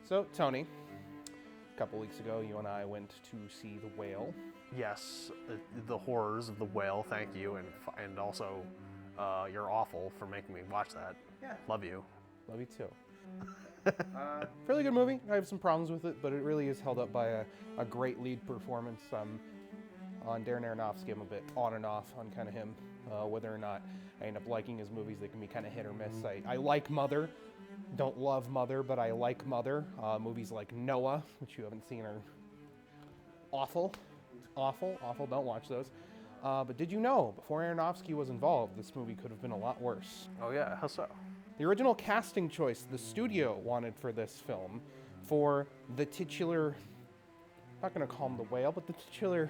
So, Tony, a couple weeks ago, you and I went to see The Whale. Yes, the horrors of The Whale, thank you, and also you're awful for making me watch that. Yeah. Love you. Love you too. Fairly good movie. I have some problems with it, but it really is held up by a great lead performance. On Darren Aronofsky, I'm a bit on and off on kind of him. Whether or not I end up liking his movies, they can be kind of hit or miss. I like Mother. Don't love Mother, but I like Mother. Movies like Noah, which you haven't seen, are awful. Awful. Don't watch those. But did you know, before Aronofsky was involved, this movie could have been a lot worse? Oh yeah, how so? The original casting choice the studio wanted for this film, for the titular, I'm not going to call him the whale, but the titular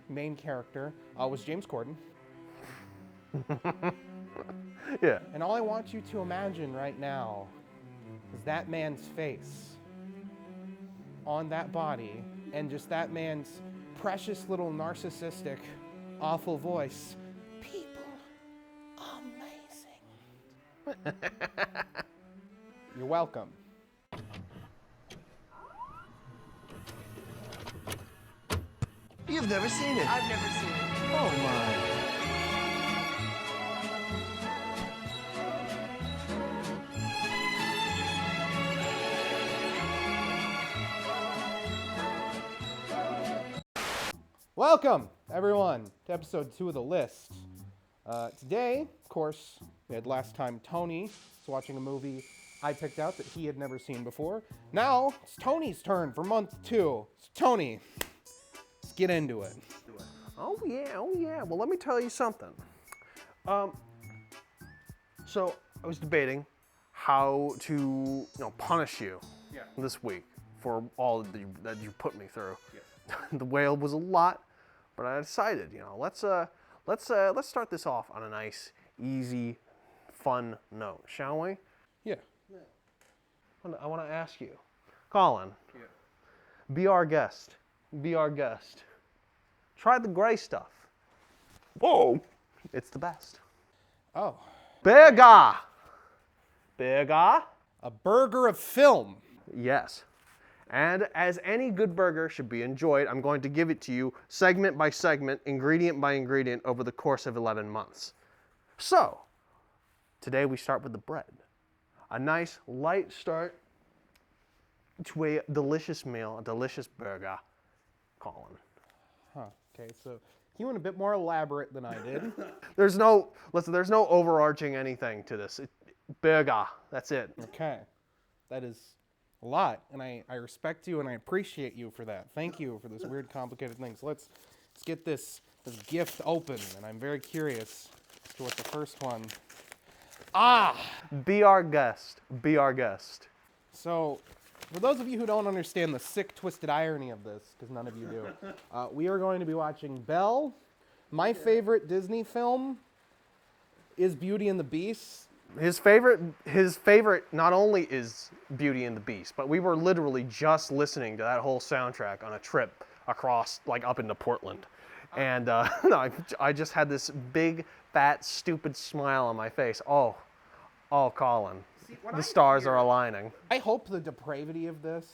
main character, was James Corden. Yeah. And all I want you to imagine right now is that man's face on that body, and just that man's precious little narcissistic, awful voice. People, amazing. You're welcome. You've never seen it. I've never seen it. Oh my. Welcome, everyone, to episode 2 of The List. Today, of course, we had last time Tony was watching a movie I picked out that he had never seen before. Now, it's Tony's turn for month 2. So, Tony, let's get into it. Oh yeah. Well, let me tell you something. So I was debating how to, punish you this week for all that you put me through. Yes. The Whale was a lot, but I decided, let's start this off on a nice, easy, fun note, shall we? Yeah. I want to ask you, Colin. Yeah. Be our guest. Try the gray stuff. Whoa! It's the best. Oh. Burger. A burger of film. Yes. And as any good burger should be enjoyed, I'm going to give it to you segment by segment, ingredient by ingredient over the course of 11 months. So, today we start with the bread. A nice light start to a delicious meal, a delicious burger. Colin. Huh. Okay, so you went a bit more elaborate than I did. There's no overarching anything to this. Burger, that's it. Okay. That is a lot, and I respect you and I appreciate you for that. Thank you for this weird, complicated thing. So let's get this gift open, and I'm very curious as to what the first one. Be our guest. So, for those of you who don't understand the sick, twisted irony of this, because none of you do, we are going to be watching Belle. My favorite Disney film is Beauty and the Beast. His favorite not only is Beauty and the Beast, but we were literally just listening to that whole soundtrack on a trip across, up into Portland. And I just had this big, fat, stupid smile on my face. Oh, Colin, the stars are aligning. I hope the depravity of this,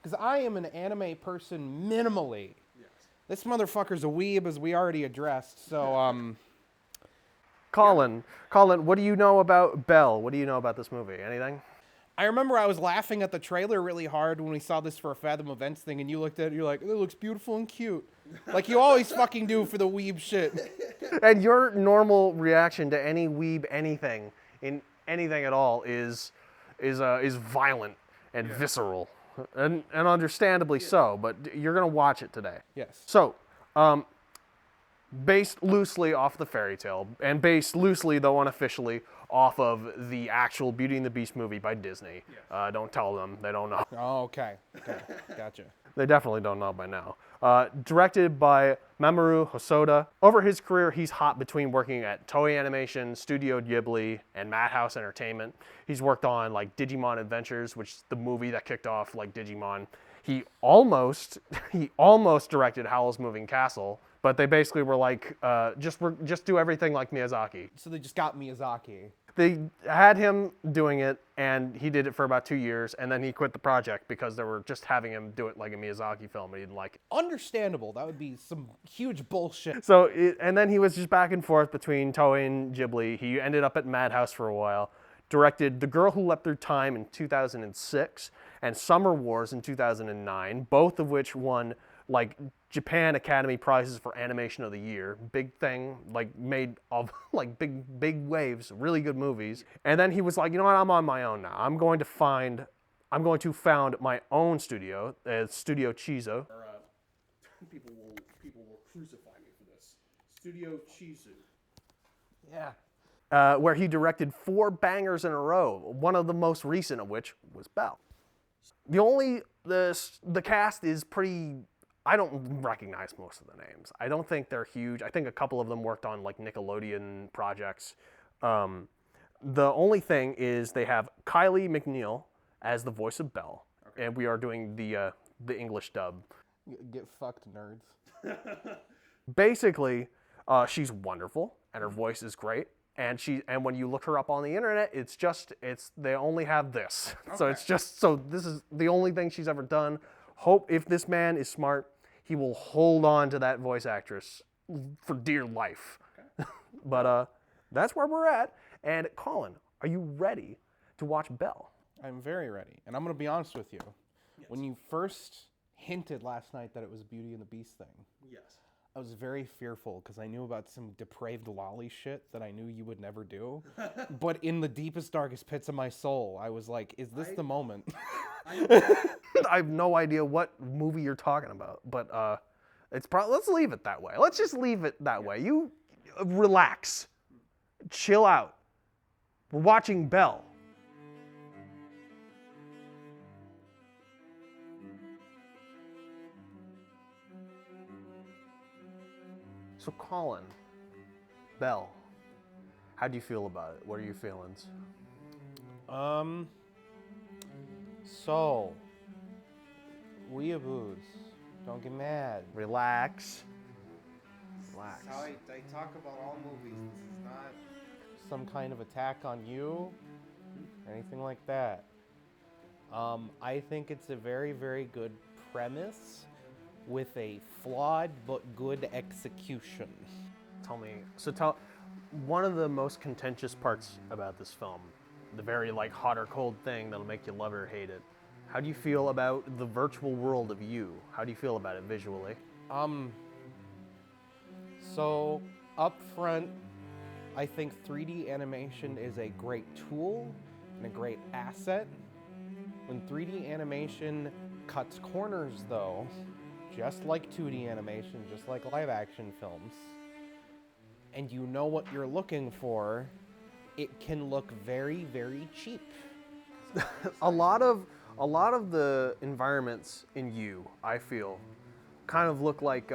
because I am an anime person minimally. Yes. This motherfucker's a weeb, as we already addressed, so, Colin, what do you know about Belle? What do you know about this movie? Anything? I remember I was laughing at the trailer really hard when we saw this for a Fathom Events thing, and you looked at it, you're like, it looks beautiful and cute. Like you always fucking do for the weeb shit. And your normal reaction to any weeb anything, in anything at all, is violent and visceral. And understandably so, but you're going to watch it today. Yes. So, based loosely off the fairy tale, and based loosely, though unofficially, off of the actual Beauty and the Beast movie by Disney. Yes. Don't tell them. They don't know. Oh, okay. Gotcha. They definitely don't know by now. Directed by Mamoru Hosoda. Over his career, he's hot between working at Toei Animation, Studio Ghibli, and Madhouse Entertainment. He's worked on Digimon Adventures, which is the movie that kicked off Digimon. He almost directed Howl's Moving Castle, but they basically were just do everything like Miyazaki. So they just got Miyazaki. They had him doing it, and he did it for about 2 years, and then he quit the project because they were just having him do it like a Miyazaki film, and he didn't like it. Understandable. That would be some huge bullshit. So, and then he was just back and forth between Toei and Ghibli. He ended up at Madhouse for a while, directed The Girl Who Leapt Through Time in 2006, and Summer Wars in 2009, both of which won like Japan Academy Prizes for Animation of the Year. Big thing, like made of like big waves, really good movies. And then he was like, you know what, I'm on my own now. I'm going to found my own studio, Studio Chizo. People will crucify me for this. Studio Chizu. Yeah. Where he directed 4 bangers in a row, one of the most recent of which was Belle. The cast is pretty, I don't recognize most of the names. I don't think they're huge. I think a couple of them worked on like Nickelodeon projects. The only thing is they have Kylie McNeil as the voice of Belle, and we are doing the English dub. Get fucked, nerds. Basically, she's wonderful, and her voice is great. And when you look her up on the internet, they only have this. Okay. So this is the only thing she's ever done. Hope if this man is smart, he will hold on to that voice actress for dear life. Okay. But that's where we're at. And Colin, are you ready to watch Belle? I'm very ready. And I'm going to be honest with you. Yes. When you first hinted last night that it was Beauty and the Beast thing. Yes. I was very fearful because I knew about some depraved lolly shit that I knew you would never do. But in the deepest, darkest pits of my soul, I was like, is this the moment? I have no idea what movie you're talking about, but let's leave it that way. Let's just leave it that way. You relax. Chill out. We're watching Belle. So Colin, Belle, how do you feel about it? What are your feelings? So, weeaboos, don't get mad. Relax. That's how I talk about all movies. This is not some kind of attack on you or anything like that. I think it's a very, very good premise with a flawed but good execution. One of the most contentious parts about this film, the very like hot or cold thing that'll make you love it or hate it. How do you feel about the virtual world of you? How do you feel about it visually? So up front, I think 3D animation is a great tool and a great asset. When 3D animation cuts corners though, just like 2D animation, just like live action films, and you know what you're looking for, it can look very, very cheap. a lot of the environments in you, I feel, kind of look like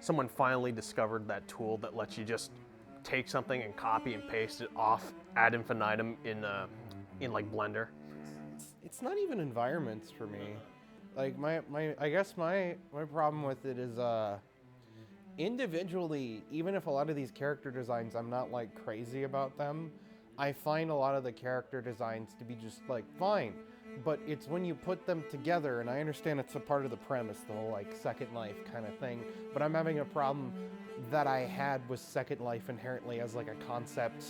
someone finally discovered that tool that lets you just take something and copy and paste it off ad infinitum in like Blender. It's not even environments for me. Like I guess my problem with it is individually, even if a lot of these character designs I'm not like crazy about them, I find a lot of the character designs to be just like fine. But it's when you put them together, and I understand it's a part of the premise, the whole like Second Life kind of thing, but I'm having a problem that I had with Second Life inherently as like a concept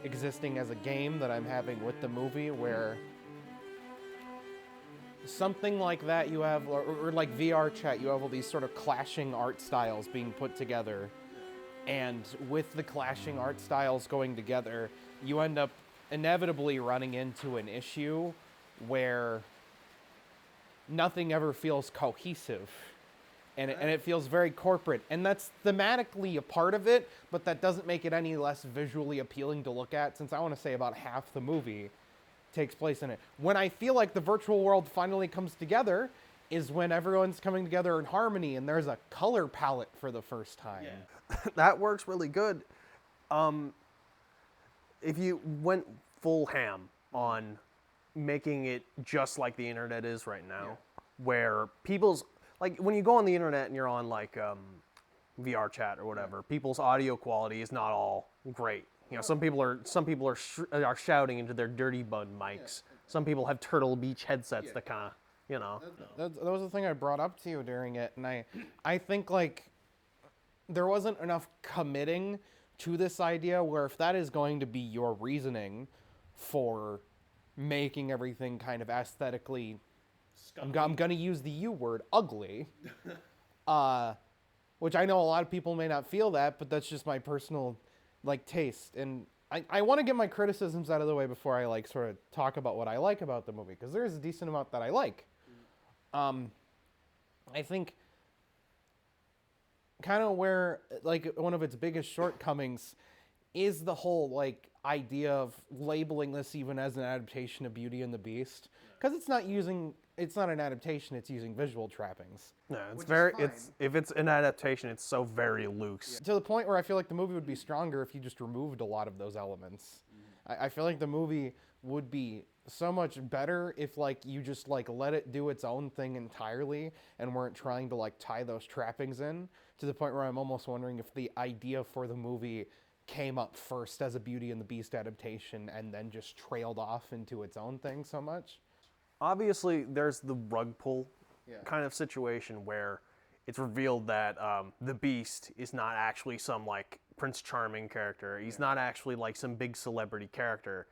existing as a game that I'm having with the movie, where something like that you have, or like VR chat, you have all these sort of clashing art styles being put together, and with the clashing art styles going together, you end up inevitably running into an issue where nothing ever feels cohesive, and it feels very corporate, and that's thematically a part of it, but that doesn't make it any less visually appealing to look at, since I want to say about half the movie takes place in it. When I feel like the virtual world finally comes together is when everyone's coming together in harmony and there's a color palette for the first time. Yeah. That works really good. If you went full ham on making it just like the internet is right now, where people's, like when you go on the internet and you're on like VR chat or whatever, people's audio quality is not all great. some people are shouting into their dirty bud mics. Some people have Turtle Beach headsets that kind of, That was the thing I brought up to you during it, and I think like there wasn't enough committing to this idea where if that is going to be your reasoning for making everything kind of aesthetically, I'm going to use the U word, ugly, which I know a lot of people may not feel that, but that's just my personal like taste. And I want to get my criticisms out of the way before I like sort of talk about what I like about the movie, because there's a decent amount that I like. I think kind of where like one of its biggest shortcomings is the whole like idea of labeling this even as an adaptation of Beauty and the Beast, because it's not an adaptation, it's using visual trappings. Yeah, if it's an adaptation, it's so very loose. To the point where I feel like the movie would be stronger if you just removed a lot of those elements. I feel like the movie would be so much better if like you just like let it do its own thing entirely and weren't trying to like tie those trappings in, to the point where I'm almost wondering if the idea for the movie came up first as a Beauty and the Beast adaptation and then just trailed off into its own thing so much. Obviously, there's the rug pull kind of situation where it's revealed that the Beast is not actually some like Prince Charming character. He's not actually like some big celebrity character.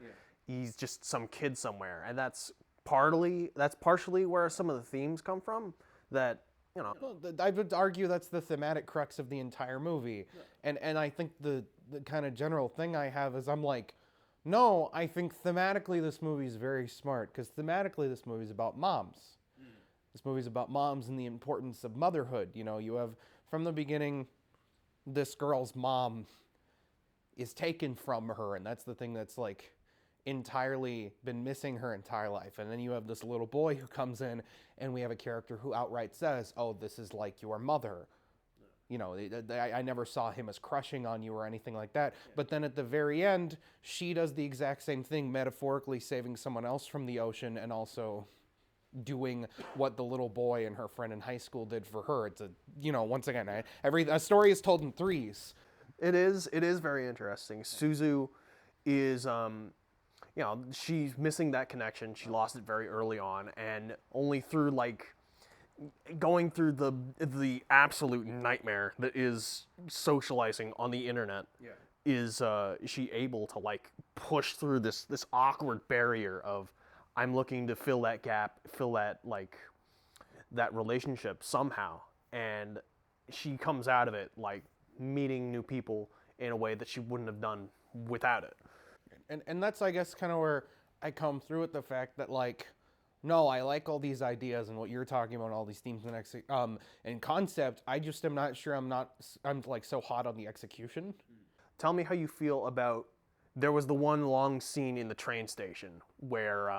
He's just some kid somewhere, and that's partially where some of the themes come from. That Well, I would argue that's the thematic crux of the entire movie, and I think the kind of general thing I have is I'm like, no, I think thematically this movie is very smart, because thematically this movie is about moms. This movie's about moms and the importance of motherhood. You have from the beginning, this girl's mom is taken from her, and that's the thing that's like entirely been missing her entire life. And then you have this little boy who comes in, and we have a character who outright says, oh, this is like your mother. I never saw him as crushing on you or anything like that. But then at the very end, she does the exact same thing, metaphorically saving someone else from the ocean and also doing what the little boy and her friend in high school did for her. It's once again, a story is told in threes. It is very interesting. Suzu is she's missing that connection. She lost it very early on, and only through like going through the absolute nightmare that is socializing on the internet is she able to like push through this awkward barrier of I'm looking to fill that gap, fill that like that relationship somehow, and she comes out of it like meeting new people in a way that she wouldn't have done without it. And that's, I guess, kind of where I come through with the fact that, like, no, I like all these ideas and what you're talking about, all these themes and concept. I just am not sure I'm like so hot on the execution. Tell me how you feel about, there was the one long scene in the train station where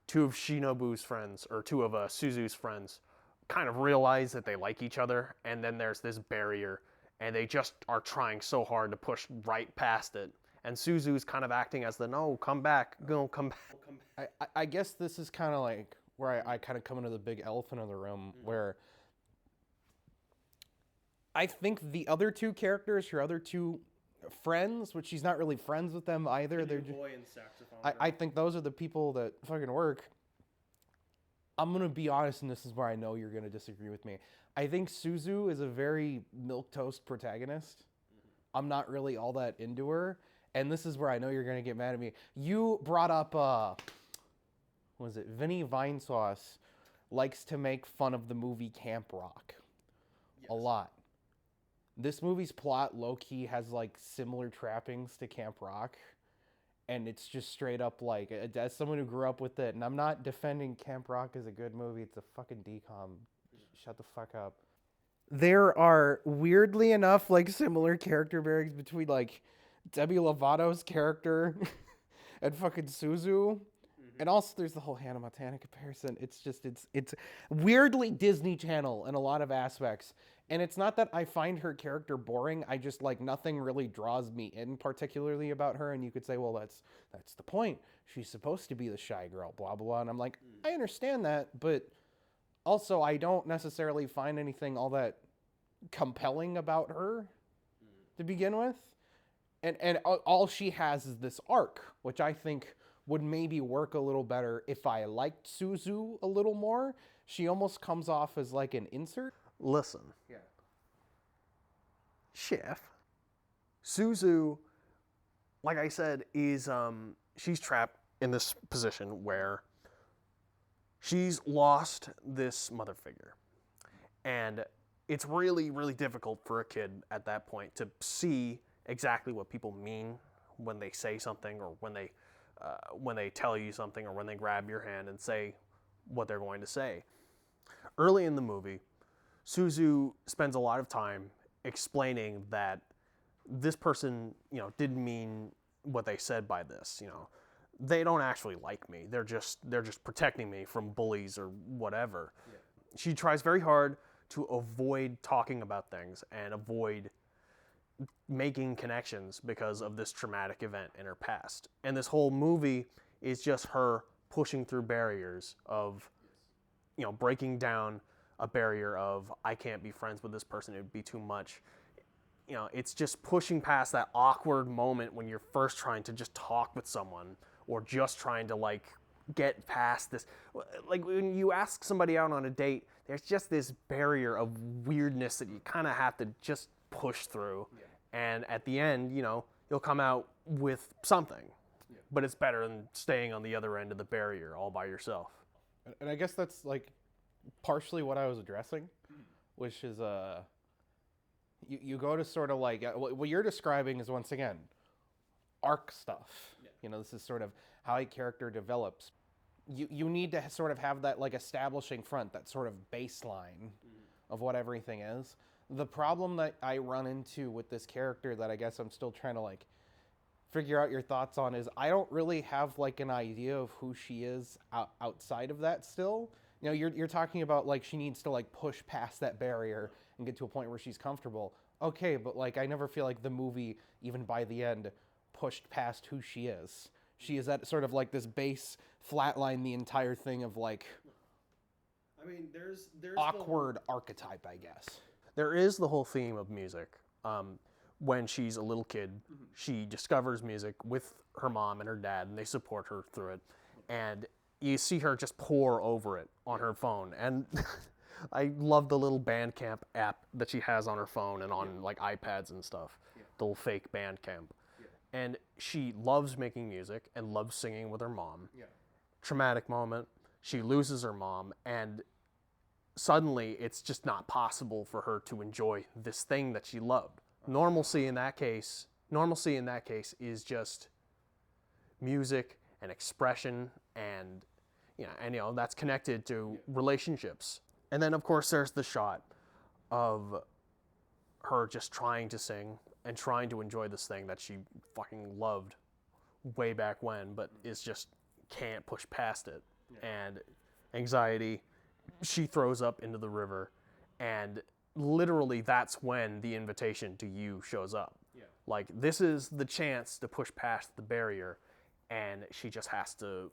two of Shinobu's friends, or two of Suzu's friends, kind of realize that they like each other, and then there's this barrier, and they just are trying so hard to push right past it. And Suzu's kind of acting as the, no, come back, come back. I guess this is kind of like where I kind of come into the big elephant in the room, where I think the other two characters, her other two friends, which she's not really friends with them either. They're boy and saxophone. I think those are the people that fucking work. I'm going to be honest, and this is where I know you're going to disagree with me. I think Suzu is a very milquetoast protagonist. I'm not really all that into her. And this is where I know you're going to get mad at me. You brought up, Vinny Vinesauce likes to make fun of the movie Camp Rock. Yes. A lot. This movie's plot, low-key, has, like, similar trappings to Camp Rock. And it's just straight up, like, as someone who grew up with it, and I'm not defending Camp Rock as a good movie, it's a fucking decom. Shut the fuck up. There are, weirdly enough, like, similar character bearings between, like, Demi Lovato's character and fucking Suzu. And also there's the whole Hannah Montana comparison. It's just, it's weirdly Disney Channel in a lot of aspects. And it's not that I find her character boring. I just, like, nothing really draws me in particularly about her. And you could say, well, that's the point. She's supposed to be the shy girl, blah, blah, blah. And I'm like, I understand that. But also I don't necessarily find anything all that compelling about her to begin with. and all she has is this arc, which I think would maybe work a little better if I liked Suzu a little more. She almost comes off as like an insert. Listen, Yeah. Chef, Suzu, like I said, is she's trapped in this position where she's lost this mother figure. And it's really, really difficult for a kid at that point to see exactly what people mean when they say something, or when they tell you something, or when they grab your hand and say what they're going to say. Early in the movie, Suzu spends a lot of time explaining that this person, didn't mean what they said by this. They don't actually like me. They're just protecting me from bullies or whatever. Yeah. She tries very hard to avoid talking about things and avoid making connections because of this traumatic event in her past. And this whole movie is just her pushing through barriers of, breaking down a barrier of, I can't be friends with this person, it would be too much. It's just pushing past that awkward moment when you're first trying to just talk with someone, or just trying to get past this. Like when you ask somebody out on a date, there's just this barrier of weirdness that you kind of have to just push through. Yeah. And at the end, you'll come out with something. Yeah. But it's better than staying on the other end of the barrier all by yourself. And I guess that's partially what I was addressing, which is you go to sort of what you're describing is, once again, arc stuff. Yeah. This is sort of how a character develops. You need to sort of have that establishing front, that sort of baseline of what everything is. The problem that I run into with this character that I guess I'm still trying to figure out your thoughts on is, I don't really have an idea of who she is outside of that still. You're talking about she needs to push past that barrier and get to a point where she's comfortable. Okay, but I never feel like the movie, even by the end, pushed past who she is. She is at sort of this base flatline the entire thing of there's awkward archetype, I guess. There is the whole theme of music. When she's a little kid, she discovers music with her mom and her dad, and they support her through it. And you see her just pour over it on her phone. And I love the little Bandcamp app that she has on her phone and on iPads and stuff. Yeah. The little fake Bandcamp. Yeah. And she loves making music and loves singing with her mom. Yeah. Traumatic moment. She loses her mom, and suddenly it's just not possible for her to enjoy this thing that she loved. Normalcy in that case is just music and expression, and that's connected to relationships. And then of course there's the shot of her just trying to sing and trying to enjoy this thing that she fucking loved way back when, but is just can't push past it. Yeah. And anxiety, she throws up into the river, and literally that's when the invitation to you shows up. Yeah. This is the chance to push past the barrier, and she just has to,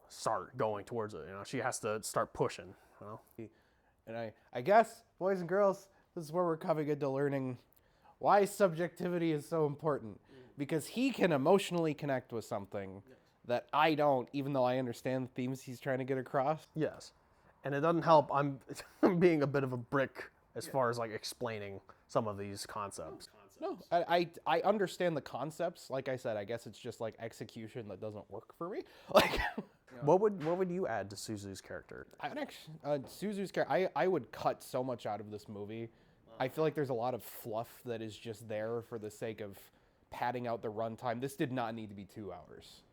start going towards it. She has to start pushing. And I guess, boys and girls, this is where we're coming into learning why subjectivity is so important. Because he can emotionally connect with something that I don't, even though I understand the themes he's trying to get across. Yes. And it doesn't help. I'm being a bit of a brick as far as explaining some of these concepts. No, I understand the concepts. Like I said, I guess it's just execution that doesn't work for me. What would you add to Suzu's character? Suzu's character, I would cut so much out of this movie. I feel like there's a lot of fluff that is just there for the sake of padding out the runtime. This did not need to be 2 hours.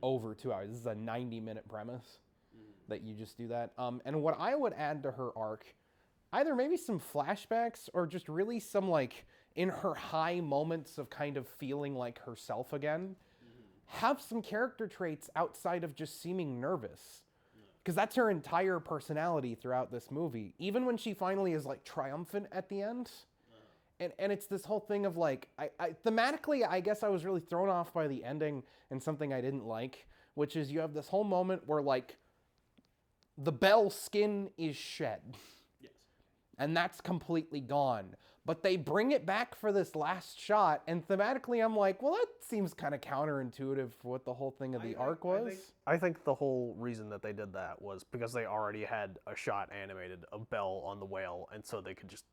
Over 2 hours. This is a 90-minute premise that you just do that. And what I would add to her arc, either maybe some flashbacks or just really some in her high moments of kind of feeling like herself again, have some character traits outside of just seeming nervous. Because that's her entire personality throughout this movie. Even when she finally is triumphant at the end. And it's this whole thing of thematically, I guess I was really thrown off by the ending and something I didn't like, which is you have this whole moment where the Belle skin is shed. Yes. and that's completely gone. But they bring it back for this last shot, and thematically I'm like, well, that seems kind of counterintuitive for what the whole thing of the arc was. I think the whole reason that they did that was because they already had a shot animated of Belle on the whale, and so they could just.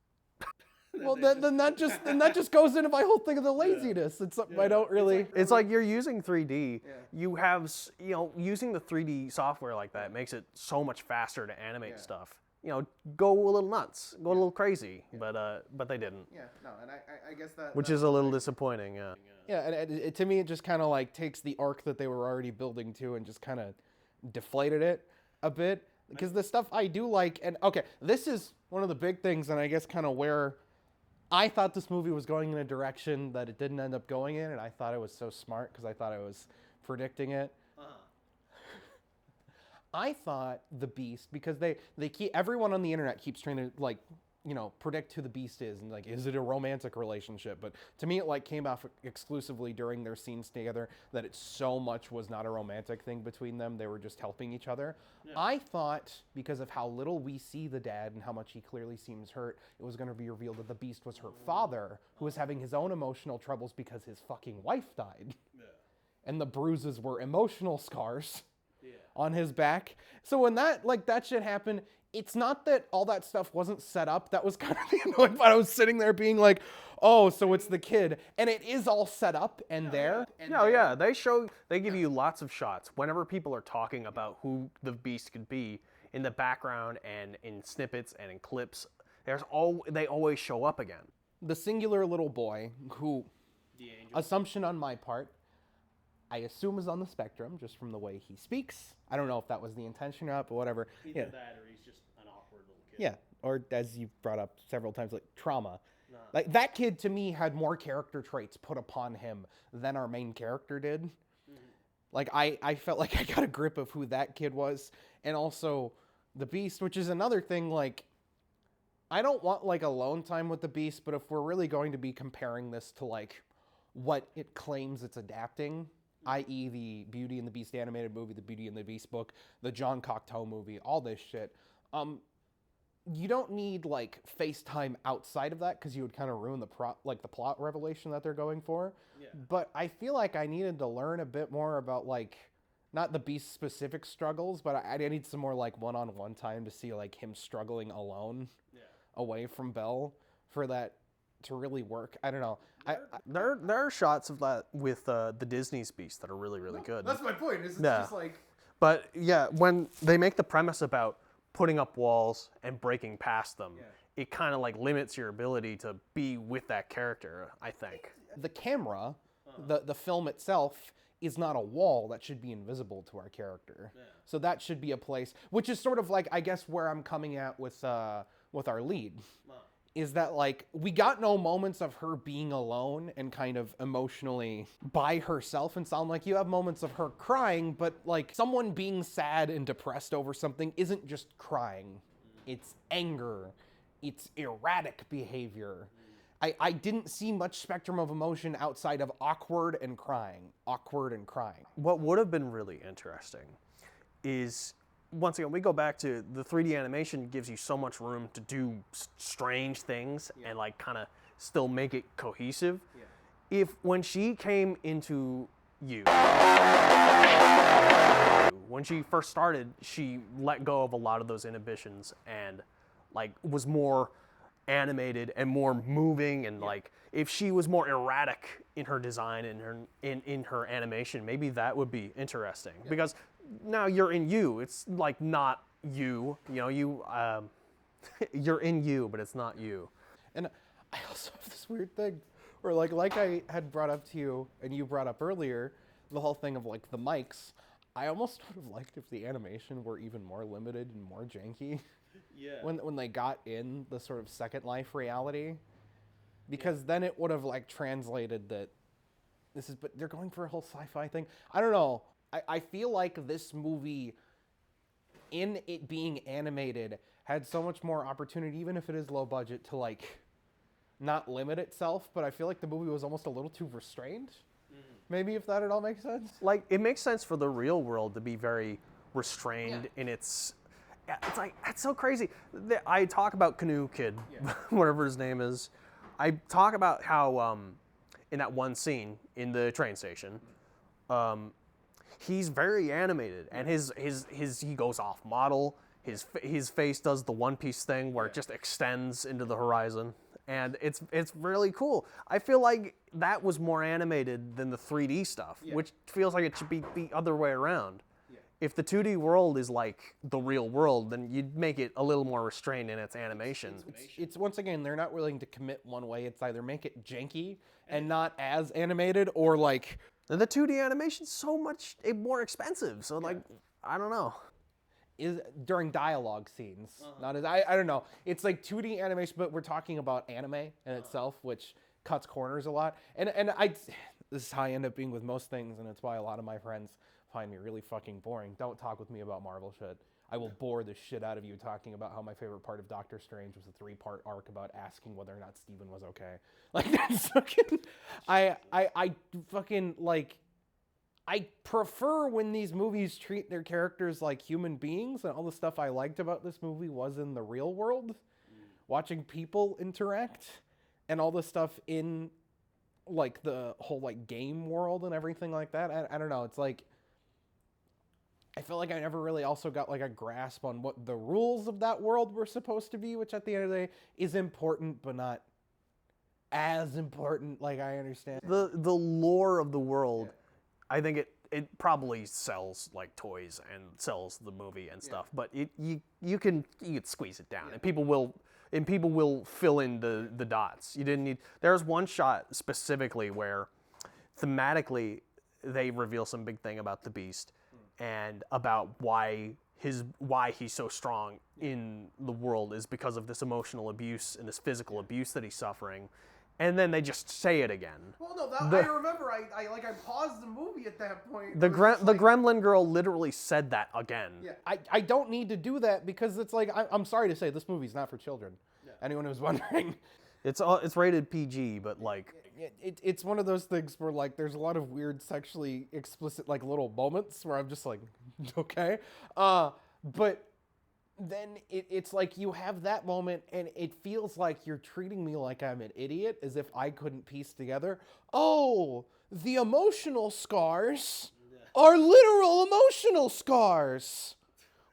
Well, then that just goes into my whole thing of the laziness. It's something I don't really. It's like you're using 3D. Yeah. You have, using the 3D software like that makes it so much faster to animate stuff. Go a little nuts, go a little crazy, but they didn't. Yeah, no, and I guess that. Which is a little disappointing. Yeah. Yeah, and it, to me, it just kind of like takes the arc that they were already building to and just kind of deflated it a bit. Because the stuff I do like, and okay, this is one of the big things, and I guess kind of where I thought this movie was going in a direction that it didn't end up going in, and I thought it was so smart because I thought I was predicting it. I thought the Beast, because they keep, everyone on the internet keeps trying to like, predict who the Beast is and like, is it a romantic relationship? But to me, it like came off exclusively during their scenes together that it so much was not a romantic thing between them. They were just helping each other. Yeah. I thought because of how little we see the dad and how much he clearly seems hurt, it was going to be revealed that the Beast was her father, who was having his own emotional troubles because his fucking wife died. Yeah. And the bruises were emotional scars. On his back. So when that shit happened, it's not that all that stuff wasn't set up. That was kind of the annoying part. I was sitting there being like, oh, so it's the kid. And it is all set up and there. Yeah. They give you lots of shots. Whenever people are talking about who the Beast could be, in the background and in snippets and in clips, they always show up again. The singular little boy who, assumption on my part, I assume is on the spectrum just from the way he speaks. I don't know if that was the intention or not, but whatever. Either that or he's just an awkward little kid. Yeah, or as you brought up several times, like trauma. Nah. Like that kid to me had more character traits put upon him than our main character did. Mm-hmm. Like I felt like I got a grip of who that kid was, and also the Beast, which is another thing. Like I don't want like alone time with the Beast, but if we're really going to be comparing this to like what it claims it's adapting, i.e. the Beauty and the Beast animated movie, the Beauty and the Beast book, the John Cocteau movie, all this shit. You don't need like FaceTime outside of that because you would kind of ruin the plot revelation that they're going for. Yeah. But I feel like I needed to learn a bit more about like not the Beast specific struggles, but I need some more like one-on-one time to see like him struggling alone away from Belle for that to really work. I don't know. There are shots of that with the Disney's Beast that are really, really good. That's my point. It's just like... But yeah, when they make the premise about putting up walls and breaking past them, it kind of like limits your ability to be with that character, I think. The camera, the film itself, is not a wall that should be invisible to our character. Yeah. So that should be a place, which is sort of like, I guess, where I'm coming at with our lead. Is that like we got no moments of her being alone and kind of emotionally by herself, and sound like you have moments of her crying, but like someone being sad and depressed over something isn't just crying. It's anger. It's erratic behavior. I didn't see much spectrum of emotion outside of awkward and crying. What would have been really interesting is, once again, we go back to the 3D animation gives you so much room to do strange things and like kind of still make it cohesive. Yeah. If when she came into when she first started, she let go of a lot of those inhibitions and like was more animated and more moving, and like if she was more erratic in her design and in her animation, maybe that would be interesting because now you're in you. It's like not you. You're in you, but it's not you. And I also have this weird thing where like I had brought up to you and you brought up earlier, the whole thing of like the mics. I almost would have liked if the animation were even more limited and more janky. Yeah. When they got in the sort of Second Life reality, because then it would have like translated that this is, but they're going for a whole sci-fi thing. I don't know. I feel like this movie, in it being animated, had so much more opportunity, even if it is low budget, to like not limit itself. But I feel like the movie was almost a little too restrained. Maybe, if that at all makes sense. Like, it makes sense for the real world to be very restrained in its Yeah, it's like, that's so crazy. I talk about Canoe Kid, whatever his name is. I talk about how in that one scene in the train station, he's very animated, and his he goes off model. His face does the One Piece thing where it just extends into the horizon, and it's really cool. I feel like that was more animated than the 3D stuff, which feels like it should be the other way around. If the 2D world is like the real world, then you'd make it a little more restrained in its animation. It's once again, they're not willing to commit one way. It's either make it janky and not as animated, or like... And the 2D animation's so much more expensive, so like, I don't know. Is during dialogue scenes, not as... I don't know. It's like 2D animation, but we're talking about anime in itself, which cuts corners a lot. And this is how I end up being with most things, and it's why a lot of my friends find me really fucking boring. Don't talk with me about Marvel shit. I will bore the shit out of you talking about how my favorite part of Doctor Strange was a 3-part arc about asking whether or not Steven was okay. Like, that's fucking... I fucking, like... I prefer when these movies treat their characters like human beings, and all the stuff I liked about this movie was in the real world. Watching people interact, and all the stuff in, like, the whole, like, game world and everything like that. I don't know, it's like... I feel like I never really also got like a grasp on what the rules of that world were supposed to be, which at the end of the day is important, but not as important. Like, I understand. The lore of the world, I think it probably sells like toys and sells the movie and stuff, but you can squeeze it down, and people will fill in the dots. You didn't need... There's one shot specifically where thematically they reveal some big thing about the Beast, and about why he's so strong in the world is because of this emotional abuse and this physical abuse that he's suffering, and then they just say it again. Well, no, I remember I paused the movie at that point. The Gremlin girl literally said that again. Yeah, I don't need to do that because it's like I'm sorry to say this movie's not for children. Anyone who's wondering. It's rated PG, but like... It's one of those things where, like, there's a lot of weird sexually explicit, like, little moments where I'm just like, okay. But then it's like you have that moment, and it feels like you're treating me like I'm an idiot, as if I couldn't piece together, oh, the emotional scars are literal emotional scars.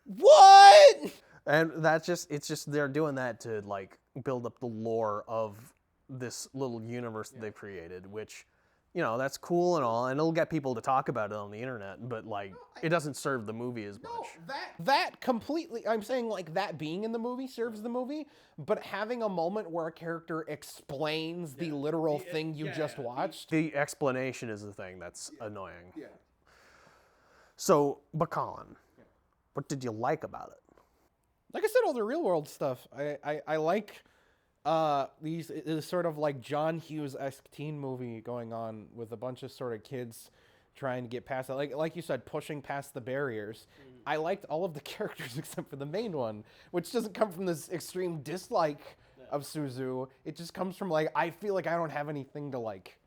What? And it's just they're doing that to, like, build up the lore of this little universe that they've created, which, you know, that's cool and all, and it'll get people to talk about it on the internet, but like, it doesn't serve the movie as much. That completely, I'm saying, like, that being in the movie serves the movie, but having a moment where a character explains the literal thing you just watched. The explanation is the thing that's annoying. Yeah. So, but Colin, what did you like about it? Like I said, all the real world stuff. I like this sort of like John Hughes-esque teen movie going on with a bunch of sort of kids trying to get past it. Like you said, pushing past the barriers. I liked all of the characters except for the main one, which doesn't come from this extreme dislike of Suzu. It just comes from, like, I feel like I don't have anything to, like,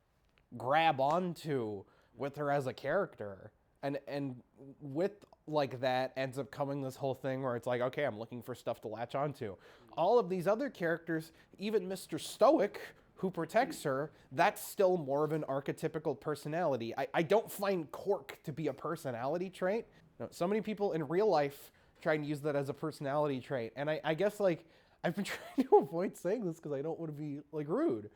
grab onto with her as a character. And with, like, that ends up coming this whole thing where it's like, okay, I'm looking for stuff to latch onto. All of these other characters, even Mr. Stoic, who protects her, that's still more of an archetypical personality. I don't find quirk to be a personality trait. No, so many people in real life try and use that as a personality trait. And I guess, like, I've been trying to avoid saying this because I don't want to be, like, rude.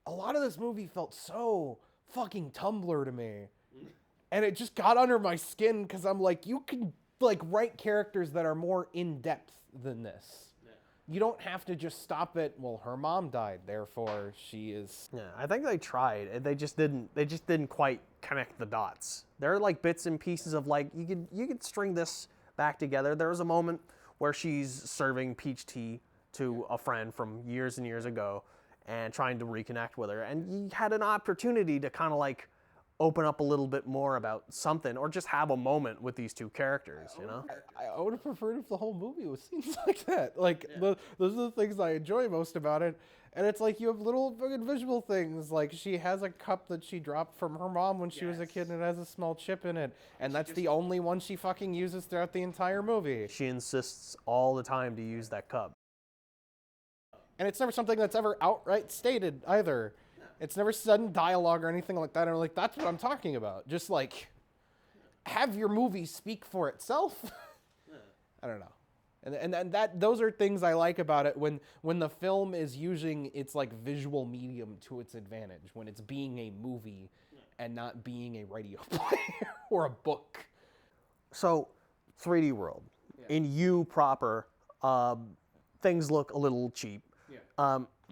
A lot of this movie felt so fucking Tumblr to me. And it just got under my skin because I'm like, you can, like, write characters that are more in-depth than this. Yeah. You don't have to just stop at, well, her mom died, therefore she is... Yeah, I think they tried. They just didn't quite connect the dots. There are, like, bits and pieces of, like, you could string this back together. There was a moment where she's serving peach tea to a friend from years and years ago and trying to reconnect with her. And you had an opportunity to kind of, like, open up a little bit more about something, or just have a moment with these two characters, you know? I would have preferred if the whole movie was scenes like that. Like, those are the things I enjoy most about it. And it's like you have little fucking visual things. Like, she has a cup that she dropped from her mom when she was a kid, and it has a small chip in it. And that's the only one she fucking uses throughout the entire movie. She insists all the time to use that cup. And it's never something that's ever outright stated either. It's never said in dialogue or anything like that. And I'm like, that's what I'm talking about. Just like, have your movie speak for itself. I don't know. And that those are things I like about it when the film is using its like visual medium to its advantage, when it's being a movie and not being a radio play or a book. So, 3D world. In you proper, things look a little cheap.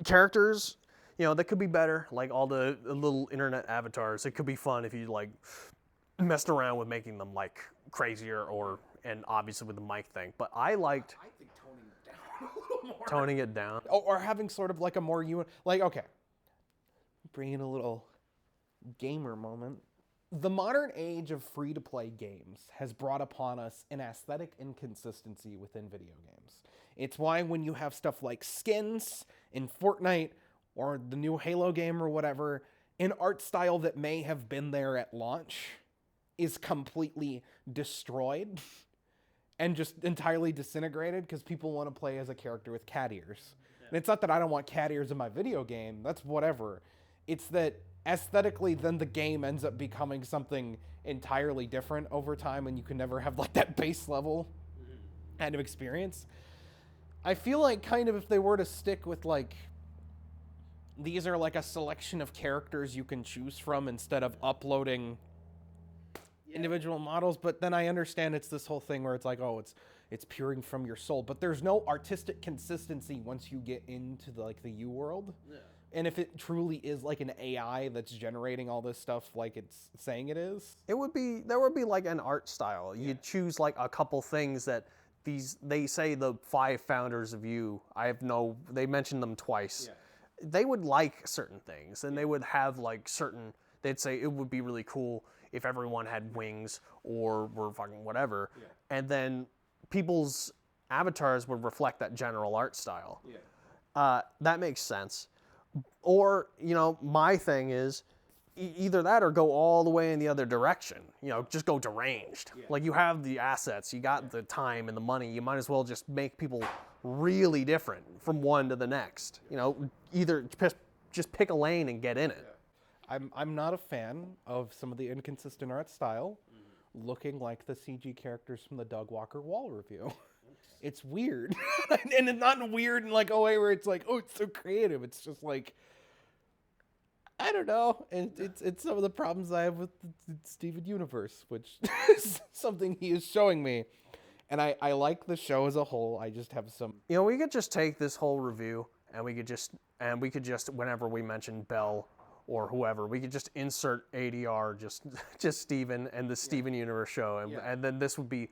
Characters, that could be better. Like all the little internet avatars, it could be fun if you like messed around with making them like crazier, and obviously with the mic thing. But I liked think toning it down a little more. toning it down. Or having sort of like a more okay, bring in a little gamer moment. The modern age of free-to-play games has brought upon us an aesthetic inconsistency within video games. It's why when you have stuff like skins in Fortnite or the new Halo game or whatever, an art style that may have been there at launch is completely destroyed and just entirely disintegrated because people want to play as a character with cat ears. And it's not that I don't want cat ears in my video game, that's whatever. It's that aesthetically then the game ends up becoming something entirely different over time, and you can never have like that base level kind of experience. I feel like kind of if they were to stick with like, these are like a selection of characters you can choose from instead of uploading individual models, but then I understand it's this whole thing where it's like, oh, it's peering from your soul, but there's no artistic consistency once you get into the U world. And if it truly is like an AI that's generating all this stuff like it's saying it is, There would be like an art style. You'd choose like a couple things that they say the 5 founders of you, they mentioned them twice. They would like certain things, and they would have like they'd say it would be really cool if everyone had wings or were fucking whatever. And then people's avatars would reflect that general art style. That makes sense. Or, my thing is either that or go all the way in the other direction. Just go deranged. Like, you have the assets, you got the time and the money, you might as well just make people really different from one to the next. Either just pick a lane and get in it. I'm not a fan of some of the inconsistent art style looking like the CG characters from the Doug Walker Wall review. It's weird. And it's not weird in like a way where it's like, oh, it's so creative. It's just like, I don't know. And it's some of the problems I have with the Steven Universe, which is something he is showing me. And I like the show as a whole. I just have some... We could just take this whole review and we could just, whenever we mention Belle or whoever, we could just insert ADR, just Steven and the Steven Universe show. And then this would be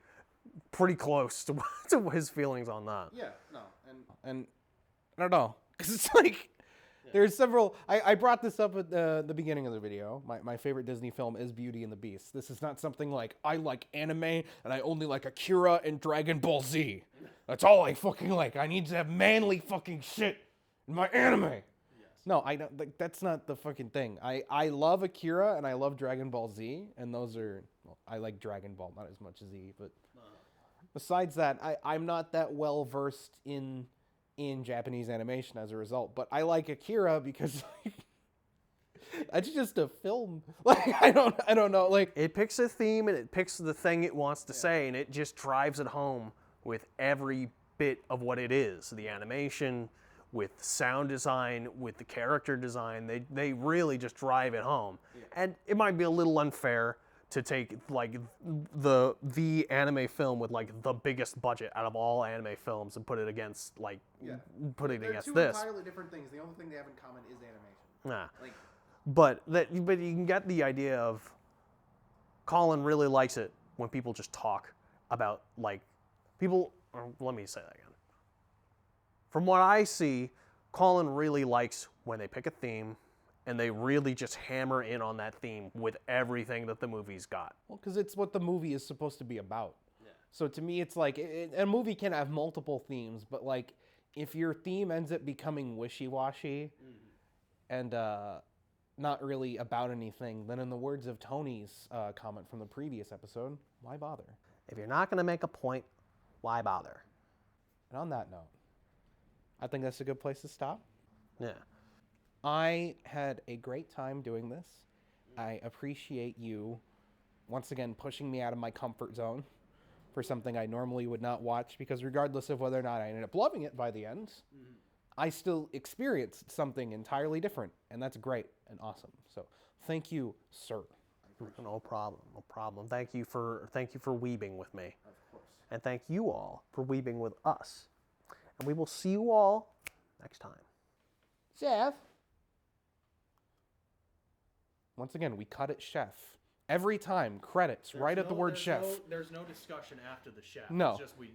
pretty close to his feelings on that. And I don't know. Because it's like, there's several... I brought this up at the beginning of the video. My favorite Disney film is Beauty and the Beast. This is not something like, I like anime, and I only like Akira and Dragon Ball Z. That's all I fucking like. I need to have manly fucking shit in my anime. No, I don't. Like, that's not the fucking thing. I love Akira and I love Dragon Ball Z, and those are... Well, I like Dragon Ball, not as much as Z, but... Besides that, I'm not that well versed in Japanese animation as a result, but I like Akira because it's just a film. Like I don't know. Like, it picks a theme and it picks the thing it wants to say, and it just drives it home with every bit of what it is. The animation, with sound design, with the character design, they really just drive it home. And it might be a little unfair to take like the anime film with like the biggest budget out of all anime films and put it against against this. They're two entirely different things. The only thing they have in common is animation. But you can get the idea of Colin really likes it when people just talk about like people. Or let me say that again. From what I see, Colin really likes when they pick a theme and they really just hammer in on that theme with everything that the movie's got. Well, because it's what the movie is supposed to be about. Yeah. So to me, it's like a movie can have multiple themes, but like if your theme ends up becoming wishy-washy and not really about anything, then in the words of Tony's comment from the previous episode, why bother? If you're not going to make a point, why bother? And on that note, I think that's a good place to stop. Yeah. I had a great time doing this. I appreciate you once again pushing me out of my comfort zone for something I normally would not watch, because regardless of whether or not I ended up loving it by the end, I still experienced something entirely different, and that's great and awesome. So thank you, sir. No problem. No problem. Thank you for weebing with me. Of course. And thank you all for weebing with us. And we will see you all next time. Chef. Once again, we cut it chef. Every time, credits right at the word chef. There's no discussion after the chef. No. It's just we